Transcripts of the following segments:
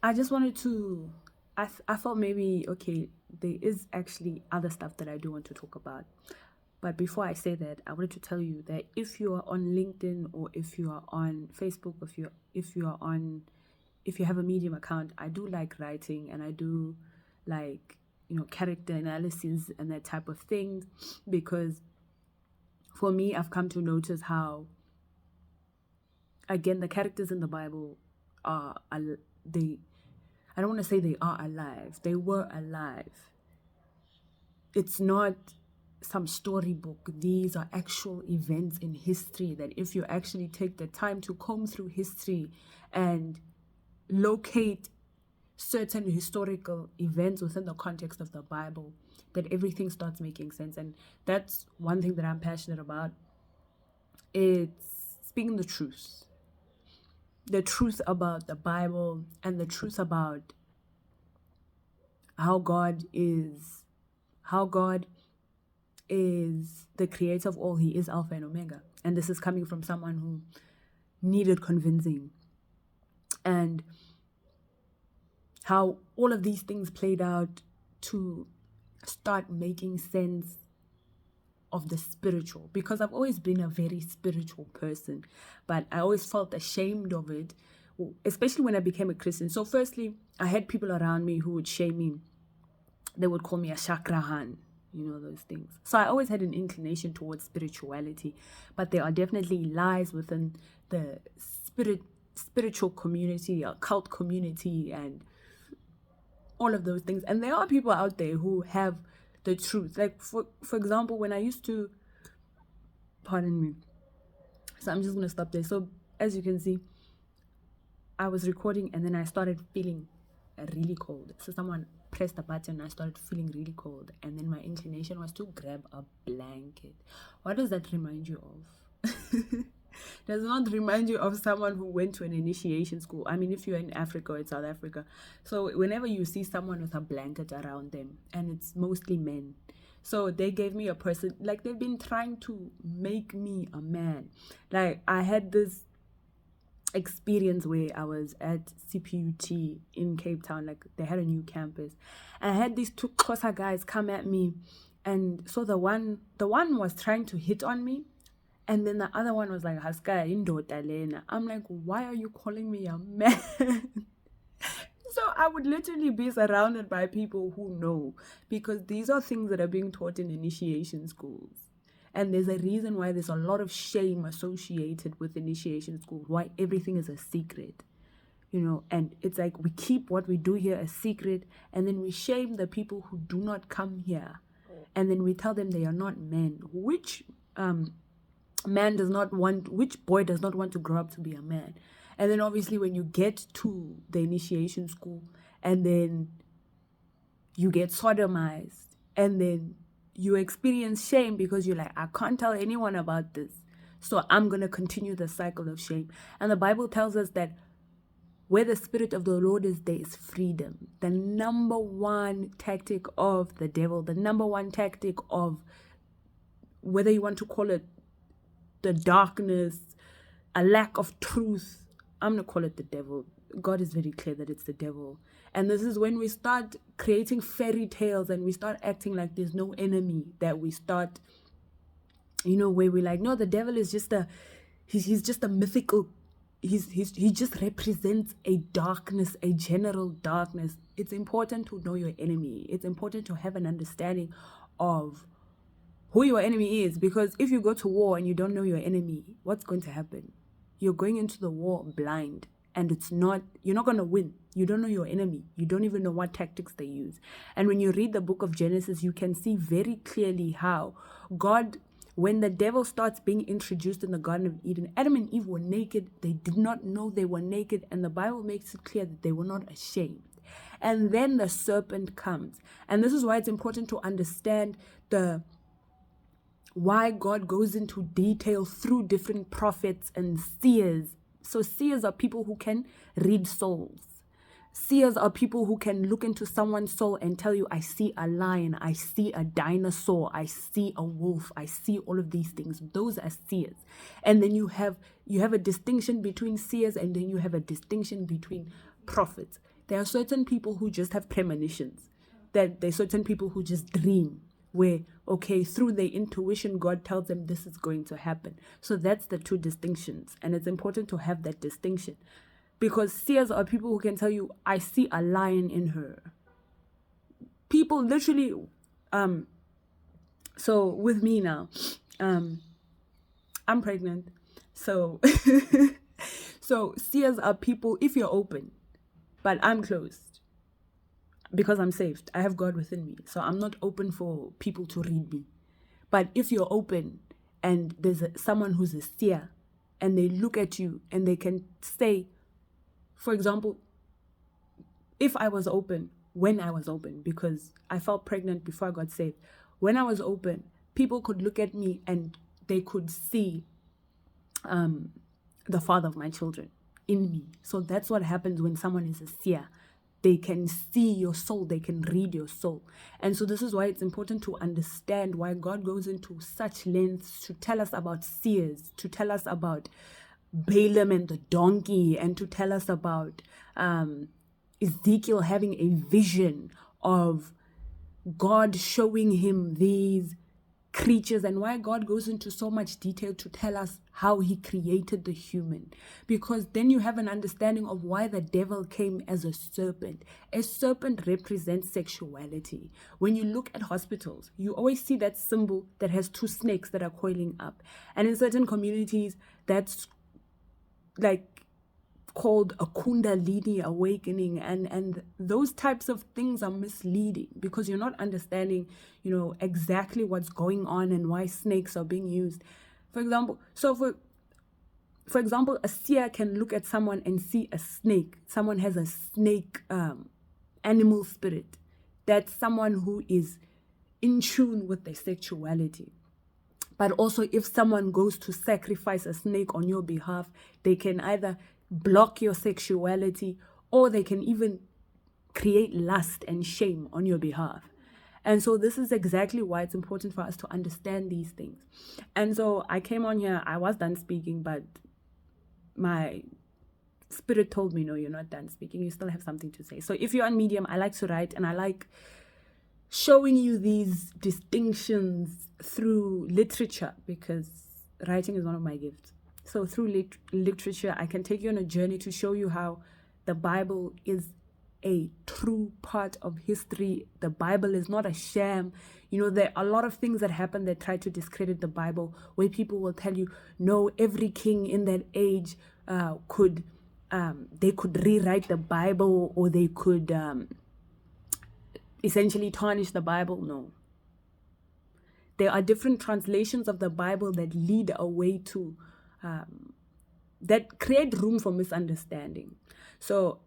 I just wanted to. I thought maybe okay, there is actually other stuff that I do want to talk about. But before I say that, I wanted to tell you that if you are on LinkedIn or if you are on Facebook, if you have a Medium account, I do like writing and I do like character analysis and that type of thing because for me, I've come to notice how again the characters in the Bible they I don't want to say they are alive. They were alive. It's not some storybook. These are actual events in history that if you actually take the time to comb through history and locate certain historical events within the context of the Bible, that everything starts making sense. And that's one thing that I'm passionate about. It's speaking the truth. The truth about the Bible and the truth about how God is the creator of all. He is Alpha and Omega. And this is coming from someone who needed convincing. And how all of these things played out to start making sense of the spiritual. Because I've always been a very spiritual person, but I always felt ashamed of it, especially when I became a Christian. So firstly, I had people around me who would shame me. They would call me a chakrahan, those things. So I always had an inclination towards spirituality, but there are definitely lies within the spiritual community, occult community, and all of those things. And there are people out there who have the truth. Like for example, when I used to, pardon me. So I'm just gonna stop there. So as you can see, I was recording and then I started feeling really cold. So someone pressed the button and I started feeling really cold. And then my inclination was to grab a blanket. What does that remind you of? Does not remind you of someone who went to an initiation school. I mean, if you're in Africa or in South Africa. So whenever you see someone with a blanket around them, and it's mostly men. So they gave me a person, like they've been trying to make me a man. Like I had this experience where I was at CPUT in Cape Town, like they had a new campus. And I had these two Xhosa guys come at me. And so the one was trying to hit on me. And then the other one was like, Haska, indota lena. I'm like, why are you calling me a man? So I would literally be surrounded by people who know, because these are things that are being taught in initiation schools. And there's a reason why there's a lot of shame associated with initiation schools, why everything is a secret. And it's like we keep what we do here a secret, and then we shame the people who do not come here. And then we tell them they are not men, which which boy does not want to grow up to be a man? And then obviously when you get to the initiation school and then you get sodomized and then you experience shame because you're like, I can't tell anyone about this, so I'm going to continue the cycle of shame. And the Bible tells us that where the Spirit of the Lord is, there is freedom. The number one tactic of the devil, the number one tactic of, whether you want to call it the darkness, a lack of truth, I'm going to call it the devil. God is very clear that it's the devil. And this is when we start creating fairy tales and we start acting like there's no enemy, that we start, where we're like, no, the devil is just he's just a mythical, he just represents a darkness, a general darkness. It's important to know your enemy. It's important to have an understanding of who your enemy is, because if you go to war and you don't know your enemy, what's going to happen? You're going into the war blind, and you're not going to win. You don't know your enemy. You don't even know what tactics they use. And when you read the book of Genesis, you can see very clearly how God, when the devil starts being introduced in the Garden of Eden, Adam and Eve were naked. They did not know they were naked, and the Bible makes it clear that they were not ashamed. And then the serpent comes. And this is why it's important to understand why God goes into detail through different prophets and seers. So seers are people who can read souls. Seers are people who can look into someone's soul and tell you, I see a lion, I see a dinosaur, I see a wolf, I see all of these things. Those are seers. And then you have a distinction between seers, and then you have a distinction between prophets. There are certain people who just have premonitions. That there are certain people who just dream, where, okay, through their intuition, God tells them this is going to happen. So that's the two distinctions. And it's important to have that distinction. Because seers are people who can tell you, I see a lion in her. People literally, so with me now, I'm pregnant. So, so seers are people, if you're open, but I'm closed because I'm saved. I have God within me. So I'm not open for people to read me. But if you're open and there's someone who's a seer and they look at you and they can say, for example, if I was open, when I was open, because I felt pregnant before I got saved, when I was open, people could look at me and they could see the father of my children in me. So that's what happens when someone is a seer. They can see your soul. They can read your soul. And so this is why it's important to understand why God goes into such lengths to tell us about seers, to tell us about Balaam and the donkey, and to tell us about Ezekiel having a vision of God showing him these creatures, and why God goes into so much detail to tell us how he created the human. Because then you have an understanding of why the devil came as a serpent. A serpent represents sexuality. When you look at hospitals, you always see that symbol that has two snakes that are coiling up. And in certain communities, that's like called a kundalini awakening, and those types of things are misleading because you're not understanding, exactly what's going on and why snakes are being used. For example, for example, a seer can look at someone and see a snake. Someone has a snake animal spirit. That's someone who is in tune with their sexuality. But also, if someone goes to sacrifice a snake on your behalf, they can either block your sexuality, or they can even create lust and shame on your behalf. And so this is exactly why it's important for us to understand these things. And so I came on here, I was done speaking, but my spirit told me, no, you're not done speaking, you still have something to say. So if you're on Medium, I like to write, and I like showing you these distinctions through literature, because writing is one of my gifts. So through literature, I can take you on a journey to show you how the Bible is a true part of history. The Bible is not a sham. There are a lot of things that happen that try to discredit the Bible, where people will tell you, no, every king in that age could rewrite the Bible, or they could essentially tarnish the Bible. No. There are different translations of the Bible that lead away to that create room for misunderstanding. So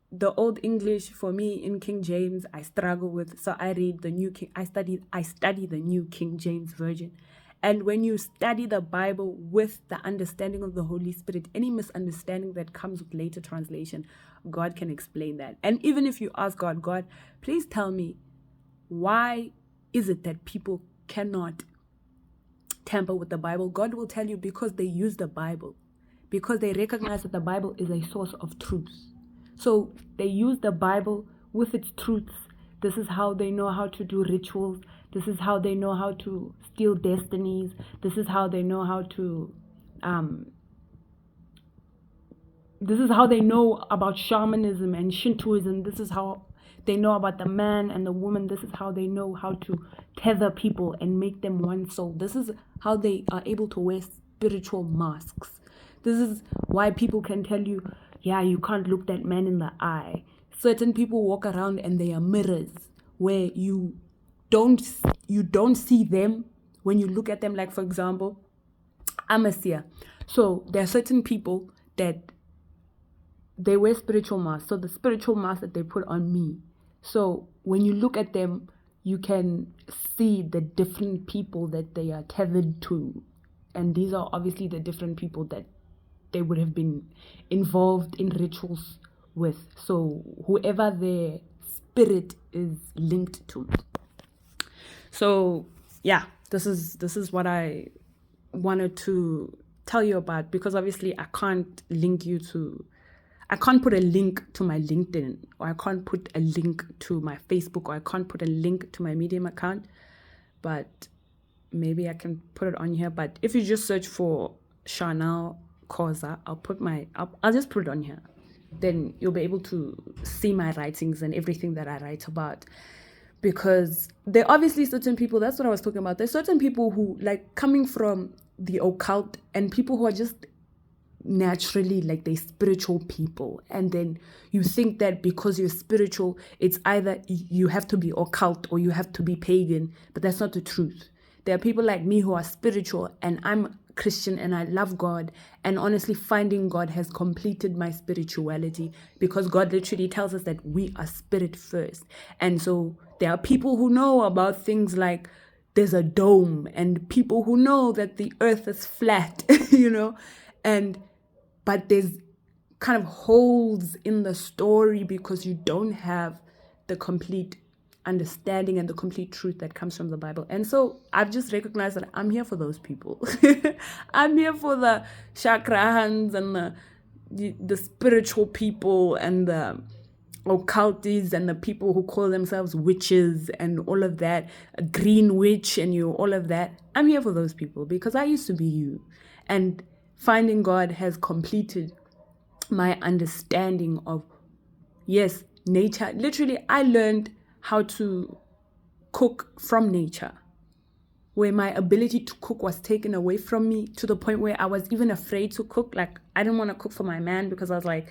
the Old English, for me, in King James, I struggle with. So I read the New King. I study the New King James Version. And when you study the Bible with the understanding of the Holy Spirit, any misunderstanding that comes with later translation, God can explain that. And even if you ask God, please tell me, why is it that people cannot tamper with the Bible? God will tell you, because they use the Bible, because they recognize that the Bible is a source of truth. So they use the Bible with its truths. This is how they know how to do rituals. This is how they know how to steal destinies. This is how they know how to this is how they know about shamanism and Shintoism. This is how they know about the man and the woman. This is how they know how to tether people and make them one soul. This is how they are able to wear spiritual masks. This is why people can tell you, yeah, you can't look that man in the eye. Certain people walk around and they are mirrors where you don't see them when you look at them. Like, for example, I'm a seer. So there are certain people that they wear spiritual masks. So the spiritual mask that they put on me. So when you look at them, you can see the different people that they are tethered to. And these are obviously the different people that they would have been involved in rituals with. So whoever their spirit is linked to. So yeah, this is what I wanted to tell you about, because obviously I can't link you to I can't put a link to my LinkedIn, or I can't put a link to my Facebook, or I can't put a link to my Medium account, but maybe I can put it on here. But if you just search for Chanel Koza, I'll just put it on here. Then you'll be able to see my writings and everything that I write about. Because there are obviously certain people, that's what I was talking about. There's certain people who, like, coming from the occult, and people who are just naturally, like, they're spiritual people. And then you think that because you're spiritual, it's either you have to be occult or you have to be pagan. But that's not the truth. There are people like me who are spiritual, and I'm Christian and I love God. And honestly, finding God has completed my spirituality, because God literally tells us that we are spirit first. And so there are people who know about things like there's a dome, and people who know that the earth is flat, but there's kind of holes in the story because you don't have the complete understanding and the complete truth that comes from the Bible. And so I've just recognized that I'm here for those people. I'm here for the chakrahans and the spiritual people and the occultists and the people who call themselves witches and all of that, a green witch and all of that. I'm here for those people because I used to be you. And finding God has completed my understanding of, yes, nature. Literally, I learned how to cook from nature, where my ability to cook was taken away from me to the point where I was even afraid to cook. Like, I didn't want to cook for my man because I was like,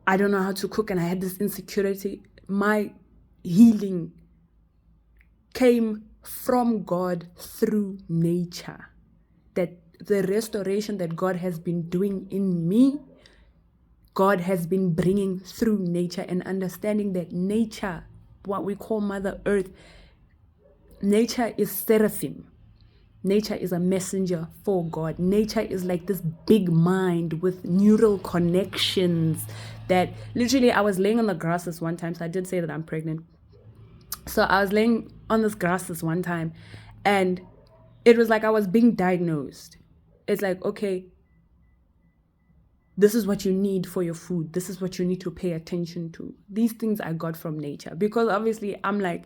I don't know how to cook, and I had this insecurity. My healing came from God through nature. That the restoration that God has been doing in me, God has been bringing through nature, and understanding that nature, what we call Mother Earth, nature is seraphim. Nature is a messenger for God. Nature is like this big mind with neural connections that literally, I was laying on the grass this one time. So I did say that I'm pregnant. So I was laying on this grass this one time, and it was like I was being diagnosed. It's like, okay, this is what you need for your food. This is what you need to pay attention to. These things I got from nature. Because obviously I'm like,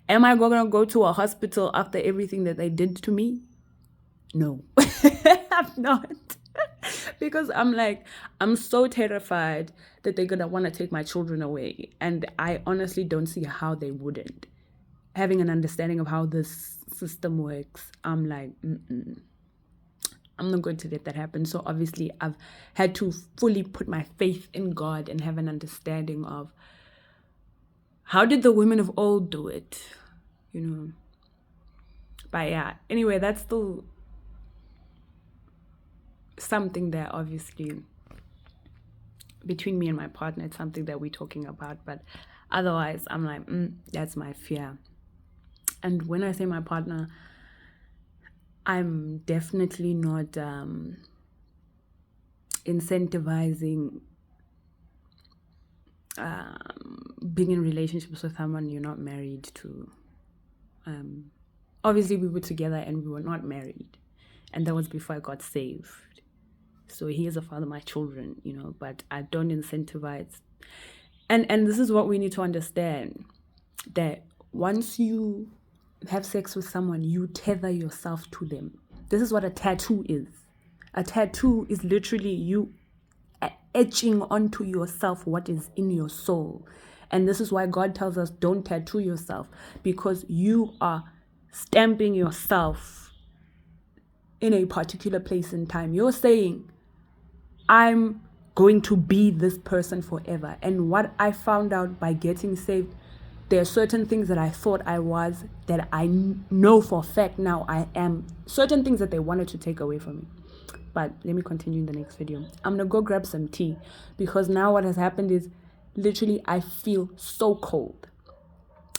am I going to go to a hospital after everything that they did to me? No, I'm not. Because I'm like, I'm so terrified that they're going to want to take my children away. And I honestly don't see how they wouldn't. Having an understanding of how this system works, I'm like, I'm not going to let that happen. So obviously I've had to fully put my faith in God and have an understanding of how did the women of old do it, But yeah, anyway, that's still something that obviously between me and my partner, it's something that we're talking about. But otherwise, I'm like, that's my fear. And when I say my partner, I'm definitely not incentivizing being in relationships with someone you're not married to. Obviously, we were together and we were not married. And that was before I got saved. So he is the father of my children, but I don't incentivize. And this is what we need to understand, that once you have sex with someone, you tether yourself to them. This is what a tattoo is. A tattoo is literally you etching onto yourself what is in your soul. And this is why God tells us don't tattoo yourself, because you are stamping yourself in a particular place in time. You're saying, I'm going to be this person forever. And what I found out by getting saved, there are certain things that I thought I was that I know for a fact now I am. Certain things that they wanted to take away from me. But let me continue in the next video. I'm going to go grab some tea, because now what has happened is literally I feel so cold.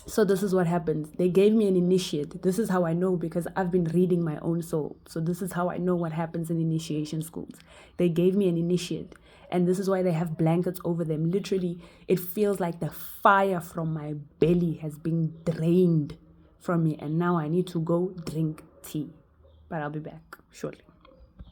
So this is what happens. They gave me an initiate. This is how I know, because I've been reading my own soul. So this is how I know what happens in initiation schools. They gave me an initiate. And this is why they have blankets over them. Literally, it feels like the fire from my belly has been drained from me. And now I need to go drink tea. But I'll be back shortly.